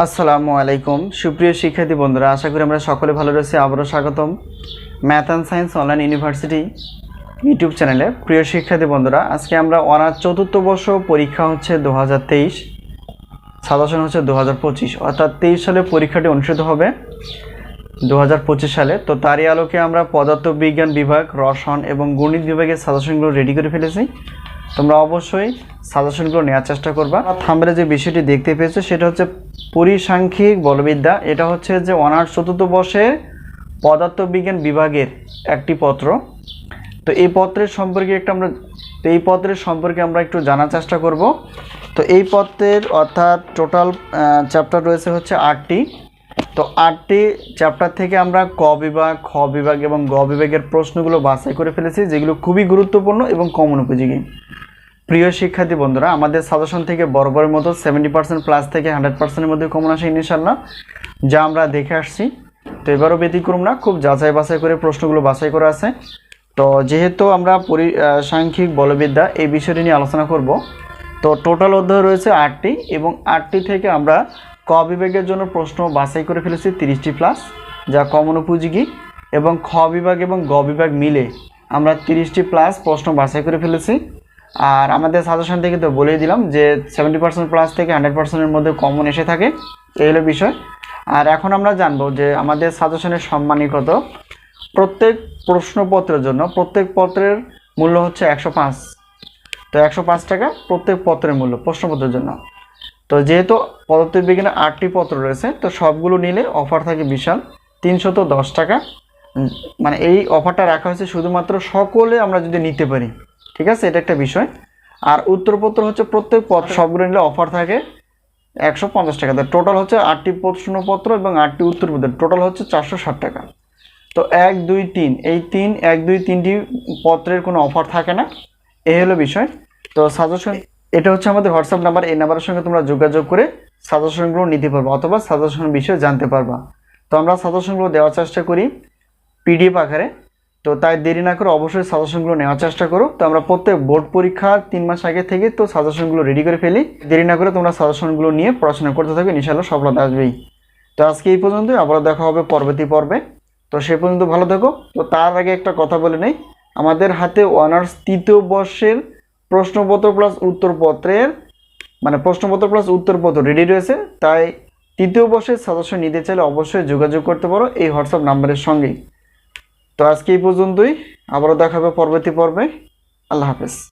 আসসালামু আলাইকুম সুপ্রিয় শিক্ষার্থী বন্ধুরা, আশা করি আমরা সকলে ভালো রয়েছি। আবারও স্বাগতম math and science online university YouTube চ্যানেলে। প্রিয় শিক্ষার্থী বন্ধুরা, আজকে আমরা অনার্স চতুর্থ বর্ষ পরীক্ষা হচ্ছে 2023, সাজেশন হচ্ছে 2025, অর্থাৎ 23 সালে পরীক্ষাটি অনুষ্ঠিত হবে 2025 সালে। তো তারই আলোকে আমরা পদার্থবিজ্ঞান বিভাগ, রসায়ন এবং গণিত বিভাগের সাজেশনগুলো রেডি করে ফেলেছি। তোমরা অবশ্যই সাজেশনগুলো নেওয়ার চেষ্টা করবা। থাম্বনেলে যে বিষয়টি দেখতে পেয়েছো সেটা হচ্ছে পরিসাংখ্যিক বলবিদ্যা। এটা হচ্ছে যে অনার্স চতুর্থ বর্ষের পদার্থবিজ্ঞান বিভাগের একটি পত্র। তো এই পত্রের সম্পর্কে আমরা একটু জানার চেষ্টা করব। তো এই পত্রের অর্থাৎ টোটাল চ্যাপ্টার রয়েছে হচ্ছে 8টি। তো 8টি চ্যাপ্টার থেকে আমরা ক বিভাগ, খ বিভাগ এবং গ বিভাগের প্রশ্নগুলো বাছাই করে ফেলেছি, যেগুলো খুবই গুরুত্বপূর্ণ এবং কমন উপযোগী। প্রিয় শিক্ষার্থী বন্ধুরা, আমাদের সাজেশন থেকে বরাবরের মতো 70% প্লাস থেকে 100%-এর মধ্যে কমন আসে ইনশাআল্লাহ, যা আমরা দেখে আসছি। তো এবারও ব্যতিক্রম না, খুব যাচাই বাছাই করে প্রশ্নগুলো বাছাই করা আছে। তো যেহেতু আমরা পরিসাংখ্যিক বলবিদ্যা এই বিষয়টি নিয়ে আলোচনা করব, তো টোটাল অধ্যায় রয়েছে 8টি এবং 8টি থেকে আমরা ক বিভাগের জন্য প্রশ্ন বাছাই করে ফেলেছি 30টি প্লাস, যা কমন উপযোগী, এবং খ বিভাগ এবং গ বিভাগ মিলে আমরা 30টি প্লাস প্রশ্ন বাছাই করে ফেলেছি। আর আমাদের সাজেশন থেকে তো বলেই দিলাম যে 70% প্লাস থেকে 100%-এর মধ্যে কমন এসে থাকে, এই হলো বিষয়। আর এখন আমরা জানবো যে আমাদের সাজেশনের সম্মানী কত। প্রত্যেক প্রশ্নপত্রের জন্য প্রত্যেক পত্রের মূল্য হচ্ছে 105। তো 105 টাকা প্রত্যেক পত্রের মূল্য প্রশ্নপত্রের জন্য। তো যেহেতু পদার্থবিজ্ঞানে 8টি পত্র রয়েছে, তো সবগুলো নিলে অফার থাকে বিশাল 310 টাকা। মানে এই অফারটা রাখা হয়েছে শুধুমাত্র সকলে আমরা যদি নিতে পারি, ঠিক আছে, এটা একটা বিষয়। আর উত্তরপত্র হচ্ছে প্রত্যেক পত্র সবগুলো নিলে অফার থাকে 150 টাকা। তো টোটাল হচ্ছে 8টি প্রশ্নপত্র এবং 8টি উত্তরপত্র, টোটাল হচ্ছে 460 টাকা। তো 1, 2, 3 এই 1, 2, 3টি পত্রের কোনো অফার থাকে না, এই হলো বিষয়। তো সাজেশন এটা হচ্ছে আমাদের হোয়াটসঅ্যাপ নাম্বার, এই নাম্বারের সঙ্গে তোমরা যোগাযোগ করে সাজেশনগুলো নিতে পারবা অথবা সাজেশন বিষয়ে জানতে পারবা। তো আমরা সাজেশনগুলো দেওয়ার চেষ্টা করি পিডিএফ আকারে, তো তাই দেরি না করে অবশ্যই সাজেশনগুলো নেওয়ার চেষ্টা করো। তো আমরা প্রত্যেক বোর্ড পরীক্ষার 3 মাস আগে থেকে তো সাজেশনগুলো রেডি করে ফেলি। দেরি না করে তোমরা সাজেশনগুলো নিয়ে পড়াশোনা করতে থাকবে, ইনশাআল্লাহ সফলতা আসবেই। তো আজকে এই পর্যন্তই, আবার দেখা হবে পরবর্তী পর্বে। তো সে পর্যন্ত ভালো থেকো। তো তার আগে একটা কথা বলে নেই, আমাদের হাতে অনার্স তৃতীয় বর্ষের প্রশ্নপত্র প্লাস উত্তরপত্রের প্রশ্নপত্র প্লাস উত্তরপত্র রেডি রয়েছে। তাই তৃতীয় বর্ষের সাজেশন নিতে চাইলে অবশ্যই যোগাযোগ করতে পারো এই হোয়াটসঅ্যাপ নাম্বারের সঙ্গেই। তো আজকে এই পর্যন্তই, আবারও দেখা হবে পরবর্তী পর্বে। আল্লাহ হাফেজ।